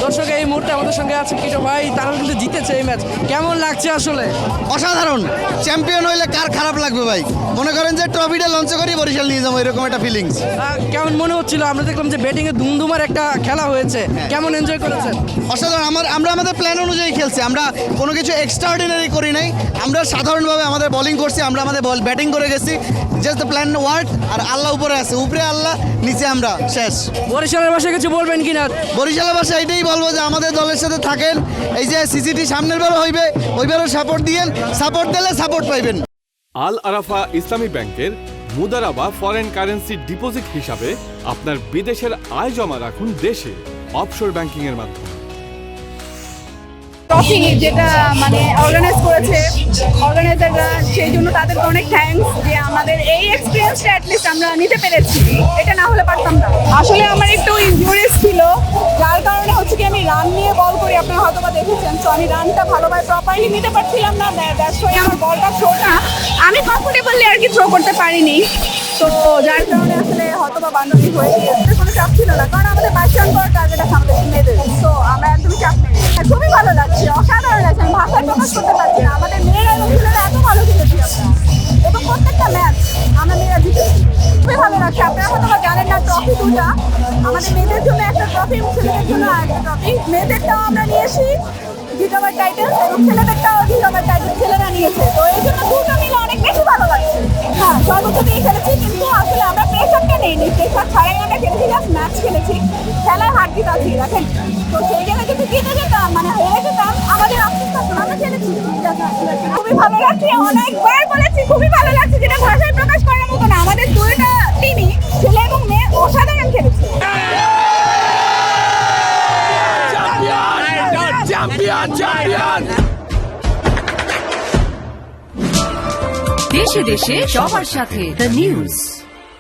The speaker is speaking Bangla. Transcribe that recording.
দর্শক এই মুহূর্তে আমাদের সঙ্গে আছে কিটো ভাই, তারা কিন্তু জিতেছে এই ম্যাচ। কেমন লাগছে আসলে? অসাধারণ। চ্যাম্পিয়ন হইলে কার খারাপ লাগবে ভাই? মনে করেন যে ট্রফিটা লঞ্চ করি বরিশাল নিয়ে যাবো, এরকম একটা ফিলিংস। কেমন মনে হচ্ছিল? আমরা দেখলাম যে ব্যাটিংয়ে ধুমধুমার একটা খেলা হয়েছে, কেমন এনজয় করেছেন? অসাধারণ। আমরা আমাদের প্ল্যান অনুযায়ী খেলছি, আমরা কোনো কিছু এক্সট্রাঅর্ডিনারি করি নাই। আমরা সাধারণভাবে আমাদের বোলিং করছি, আমরা আমাদের বল ব্যাটিং করে গেছি। Just the plan work. আর আল্লাহ উপরে আছে, উপরে আল্লাহ, নিচে আমরা, শেষ। বরিশালের ভাষায় কিছু বলবেন কিনা? বরিশালের ভাষায় এটাই বলবো যে আমাদের দলের সাথে থাকেন। এই যে সিসিটি সামনের বারও হইবে, ওইবারও সাপোর্ট দিয়েন, সাপোর্ট দিলে সাপোর্ট পাইবেন। আল আরাফা ইসলামী ব্যাংকের মুদারাবা ফরেন কারেন্সি ডিপোজিট হিসাবে আপনার বিদেশের আয় জমা রাখুন দেশে অফশোর ব্যাংকিং এর মাধ্যমে। ট্রফি যেটা মানে অর্গানাইজ করেছে অর্গানাইজাররা, সেই জন্য তাদেরকে অনেক থ্যাঙ্কস যে আমাদের এই এক্সপিরিয়েন্সটা অ্যাটলিস্ট আমরা নিতে পেরেছি। এটা না হলে পারতাম না। আসলে আমার একটু ইনজুরিস ছিল, যার কারণে হচ্ছে কি আমি রান নিয়ে বল করি, আপনারা হয়তো বা দেখেছেন। তো আমি রানটা ভালোভাবে প্রপারলি নিতে পারছিলাম না, দ্যাটস ওয়াই আমার বলটা থ্রোটা আমি কমফোর্টেবলি আর কি থ্রো করতে পারিনি। তো যার কারণে আসলে হয়তো বা বান্ধবী হয়ে গিয়েছে। কোনো চাপ ছিল না, কারণ আমাদের 22 রান করার টার্গেট আছে আমাদের মেয়েদের। তো আমরা একদমই চাপ নেই। খুবই ভালো লাগছে, অসাধারণ লাগছে। আমি ভাষায় প্রকাশ করতে পারছি না। আমাদের মেয়েরা এবং ছেলেরা এত ভালো খেলেছি আমরা, এবং প্রত্যেকটা ম্যাচ আমরা মেয়েরা জিতেছি। খুবই ভালো লাগছে। আপনারা হয়তো বা জানেন না, ট্রফি দুটা, আমাদের মেয়েদের জন্য একটা ট্রফি এবং ছেলেদের জন্য একটা ট্রফি। মেয়েদেরটাও আমরা নিয়েছি জিতাবার টাইটেল, এবং ছেলেদেরটাও জিতাবার টাইটেল ছেলেরা নিয়েছে। তো এই জন্য দুটো মিলে অনেক বেশি ভালো লাগছে। হ্যাঁ, সর্বোচ্চ দিয়ে খেলেছি, কিন্তু আসলে আমরা প্রেশারটা নেইনি। প্রেশার ছাড়াই আমরা খেলেছি, জাস্ট ম্যাচ খেলেছি। খেলায় হার জিত আছে, দেখেন। তো সেই জায়গায় যদি জিতে যেতাম, মানে হেরে যেতাম, আমাদের আফসোস থাকতো না। আমরা খেলেছি, খুবই ভালো লাগছে। অনেকবার বলেছি খুবই ভালো লাগছে, যেটা ভাষায় প্রকাশ করার মতো না। আমাদের দুইটা টিমই, ছেলে এবং মেয়ে, অসাধারণ খেলেছে। দেশে দেশে সবার সাথে দ্য নিউজ।